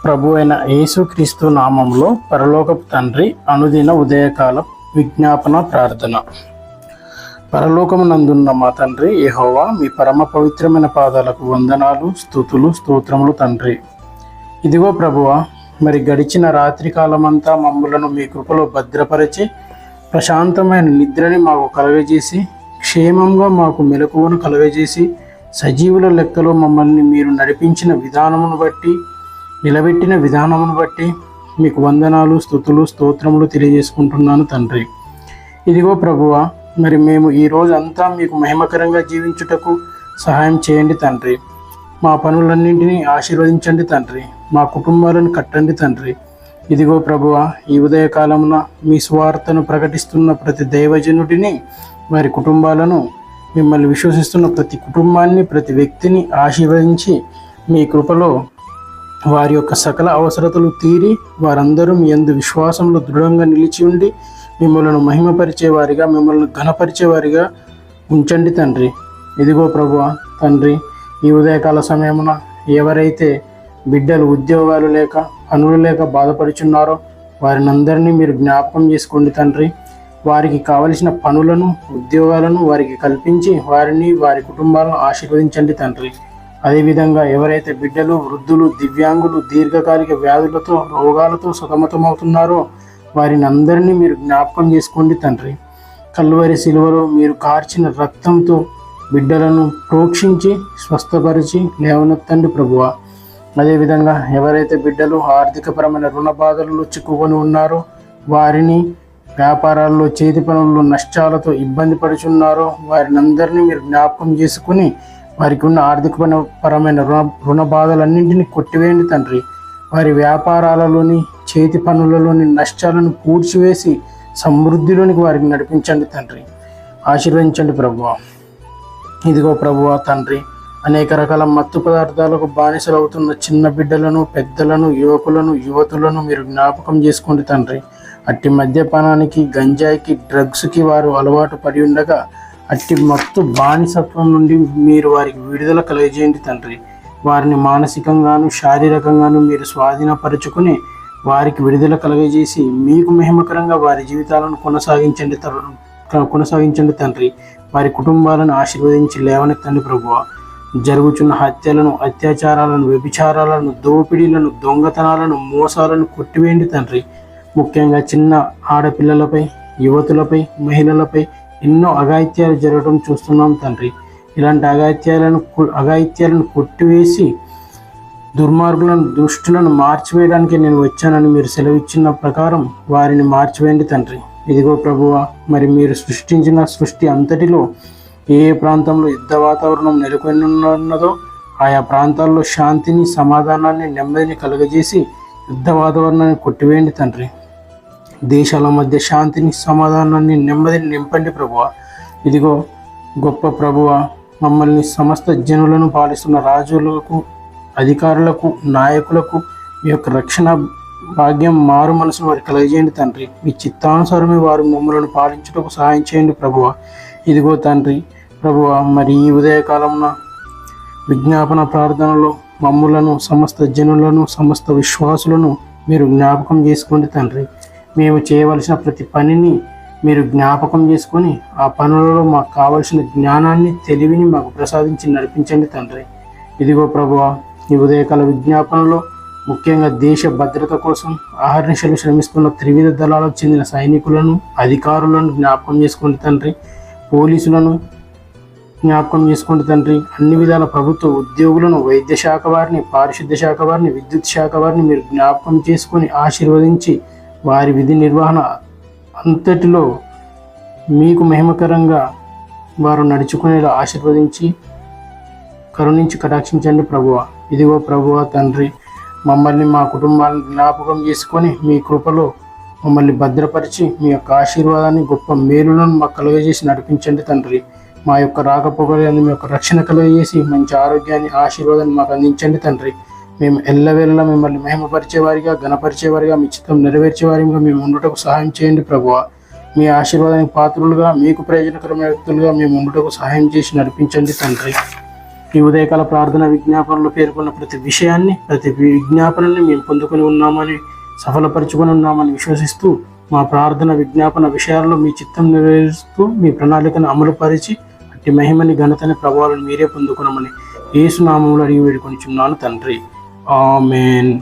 ప్రభు అయిన యేసుక్రీస్తు నామంలో పరలోకపు తండ్రి అనుదిన ఉదయకాల విజ్ఞాపన ప్రార్థన. పరలోకమునందున్న మా తండ్రి యెహోవా, మీ పరమ పవిత్రమైన పాదాలకు వందనాలు, స్తుతులు, స్తోత్రములు తండ్రి. ఇదిగో ప్రభువా, మరి గడిచిన రాత్రి కాలమంతా మమ్ములను మీ కృపలో భద్రపరిచి ప్రశాంతమైన నిద్రని మాకు కలుగజేసి క్షేమంగా మాకు మెలకువను కలుగజేసి సజీవుల లెక్కలో మమ్మల్ని మీరు నడిపించిన విధానమును బట్టి, నిలబెట్టిన విధానమును బట్టి మీకు వందనాలు, స్తుతులు, స్తోత్రములు తెలియజేసుకుంటున్నాను తండ్రి. ఇదిగో ప్రభువా, మరి మేము ఈ రోజు అంతా మీకు మహిమకరంగా జీవించుటకు సహాయం చేయండి తండ్రి. మా పనులన్నింటినీ ఆశీర్వదించండి తండ్రి. మా కుటుంబాలను కట్టండి తండ్రి. ఇదిగో ప్రభువా, ఈ ఉదయకాలమున మీ స్వార్థను ప్రకటిస్తున్న ప్రతి దైవజనుడిని, వారి కుటుంబాలను, మిమ్మల్ని విశ్వసిస్తున్న ప్రతి కుటుంబాన్ని, ప్రతి వ్యక్తిని ఆశీర్వదించి మీ కృపలో వారి యొక్క సకల అవసరతలు తీరి వారందరూ మీ యందు విశ్వాసంలో దృఢంగా నిలిచి ఉండి మిమ్మల్ని మహిమపరిచేవారిగా, మిమ్మల్ని ఘనపరిచేవారిగా ఉంచండి తండ్రి. ఇదిగో ప్రభువా తండ్రి, ఈ ఉదయకాల సమయమున ఎవరైతే బిడ్డలు ఉద్యోగాలు లేక, పనులు లేక బాధపడుచున్నారో వారిని అందరినీ మీరు జ్ఞాపకం చేసుకోండి తండ్రి. వారికి కావలసిన పనులను, ఉద్యోగాలను వారికి కల్పించి వారిని, వారి కుటుంబాలను ఆశీర్వదించండి తండ్రి. అదేవిధంగా ఎవరైతే బిడ్డలు, వృద్ధులు, దివ్యాంగులు దీర్ఘకాలిక వ్యాధులతో, రోగాలతో సతమతమవుతున్నారో వారిని అందరినీ మీరు జ్ఞాపకం చేసుకోండి తండ్రి. కల్వరి శిలువలో మీరు కార్చిన రక్తంతో బిడ్డలను ప్రోక్షించి స్వస్థపరిచి లేవనెత్తండి ప్రభువా. అదేవిధంగా ఎవరైతే బిడ్డలు ఆర్థికపరమైన రుణ బాధలలో చిక్కుకొని ఉన్నారో వారిని, వ్యాపారాల్లో, చేతి పనుల్లో నష్టాలతో ఇబ్బంది పడుచున్నారో వారిని అందరినీ మీరు జ్ఞాపకం చేసుకుని వారికి ఉన్న ఆర్థికపరమైన రుణ బాధలన్నింటినీ కొట్టివేయండి తండ్రి. వారి వ్యాపారాలలోని, చేతి పనులలోని నష్టాలను పూడ్చివేసి సమృద్ధిలోనికి వారికి నడిపించండి తండ్రి. ఆశీర్వదించండి ప్రభువా. ఇదిగో ప్రభువా తండ్రి, అనేక రకాల మత్తు పదార్థాలకు బానిసలవుతున్న చిన్న బిడ్డలను, పెద్దలను, యువకులను, యువతులను మీరు జ్ఞాపకం చేసుకోండి తండ్రి. అట్టి మద్యపానానికి, గంజాయికి, డ్రగ్స్కి వారు అలవాటు పడి ఉండగా అట్టి మత్తు బానిసత్వం నుండి మీరు వారికి విడుదల కలుగజేయండి తండ్రి. వారిని మానసికంగాను, శారీరకంగాను మీరు స్వాధీనపరుచుకుని వారికి విడుదల కలుగజేసి మీకు మహిమకరంగా వారి జీవితాలను కొనసాగించండి తండ్రి. వారి కుటుంబాలను ఆశీర్వదించి లేవనెత్తండి ప్రభువా. జరుగుచున్న హత్యలను, అత్యాచారాలను, వ్యభిచారాలను, దోపిడీలను, దొంగతనాలను, మోసాలను కొట్టివేయండి తండ్రి. ముఖ్యంగా చిన్న ఆడపిల్లలపై, యువతులపై, మహిళలపై ఎన్నో అఘాయిత్యాలు జరగడం చూస్తున్నాం తండ్రి. ఇలాంటి అఘాయిత్యాలను కొట్టివేసి దుర్మార్గులను, దుష్టులను మార్చివేయడానికి నేను వచ్చానని మీరు సెలవిచ్చిన ప్రకారం వారిని మార్చివేయండి తండ్రి. ఇదిగో ప్రభువా, మరి మీరు సృష్టించిన సృష్టి అంతటిలో ఏ ప్రాంతంలో యుద్ధ వాతావరణం నెలకొని ఉన్నదో ఆయా ప్రాంతాల్లో శాంతిని, సమాధానాన్ని, నెమ్మదిని కలుగజేసి యుద్ధ వాతావరణాన్ని కొట్టివేయండి తండ్రి. దేశాల మధ్య శాంతిని, సమాధానాన్ని, నెమ్మదిని నింపండి ప్రభువా. ఇదిగో గొప్ప ప్రభువా, మమ్మల్ని సమస్త జనులను పాలిస్తున్న రాజులకు, అధికారులకు, నాయకులకు మీ యొక్క రక్షణ భాగ్యం, మారు మనసును వారికి కలగజేయండి తండ్రి. మీ చిత్తానుసారమే వారు మమ్మల్ని పాలించుటకు సహాయం చేయండి ప్రభువా. ఇదిగో తండ్రి ప్రభువా, మరి ఈ ఉదయకాలమున విజ్ఞాపన ప్రార్థనలో మమ్ములను, సమస్త జనులను, సమస్త విశ్వాసులను మీరు జ్ఞాపకం చేసుకోండి తండ్రి. మేము చేయవలసిన ప్రతి పనిని మీరు జ్ఞాపకం చేసుకొని ఆ పనులలో మాకు కావలసిన జ్ఞానాన్ని, తెలివిని మాకు ప్రసాదించి నడిపించండి తండ్రి. ఇదిగో ప్రభువా, ఈ ఉదయకాల విజ్ఞాపనలో ముఖ్యంగా దేశ భద్రత కోసం అహర్నిశలు శ్రమిస్తున్న త్రివిధ దళాలకు చెందిన సైనికులను, అధికారులను జ్ఞాపకం చేసుకోండి తండ్రి. పోలీసులను జ్ఞాపకం చేసుకోండి తండ్రి. అన్ని విధాల ప్రభుత్వ ఉద్యోగులను, వైద్య శాఖ వారిని, పారిశుద్ధ్య శాఖ వారిని, విద్యుత్ శాఖ వారిని మీరు జ్ఞాపకం చేసుకొని ఆశీర్వదించి వారి విధి నిర్వహణ అంతటిలో మీకు మహిమకరంగా వారు నడుచుకునేలా ఆశీర్వదించి కరుణించి కటాక్షించండి ప్రభువా. ఇదిగో ప్రభువా తండ్రి, మమ్మల్ని, మా కుటుంబాలను జ్ఞాపకం చేసుకొని మీ కృపలో మమ్మల్ని భద్రపరిచి మీ యొక్క ఆశీర్వాదాన్ని, గొప్ప మేలులను మాకు కలుగజేసి నడిపించండి తండ్రి. మా యొక్క రాకపోకలను మీ యొక్క రక్షణ కలుగజేసి మంచి ఆరోగ్యాన్ని, ఆశీర్వాదాన్ని మాకు అందించండి తండ్రి. మేము ఎల్లవేళలా మిమ్మల్ని మహిమపరిచేవారిగా, ఘనపరిచేవారిగా, మీ చిత్తం నెరవేర్చేవారిగా మేము ఉండుటకు సహాయం చేయండి ప్రభువా. మీ ఆశీర్వాదానికి పాత్రులుగా, మీకు ప్రయోజనకరమైన వ్యక్తులుగా మేము ఉండుటకు సహాయం చేసి నడిపించండి తండ్రి. ఈ ఉదయకాల ప్రార్థన విజ్ఞాపనలో పేర్కొన్న ప్రతి విషయాన్ని, ప్రతి విజ్ఞాపనని మేము పొందుకొని ఉన్నామని, సఫలపరుచుకొని ఉన్నామని విశ్వసిస్తూ మా ప్రార్థన విజ్ఞాపన విషయాల్లో మీ చిత్తం నెరవేరుస్తూ మీ ప్రణాళికను అమలుపరిచి అట్టి మహిమని, ఘనతని, ప్రభావాలను మీరే పొందుకున్నామని యేసు నామములో అడిగి వేడుకొనిచున్నాను తండ్రి. ఆమేన్.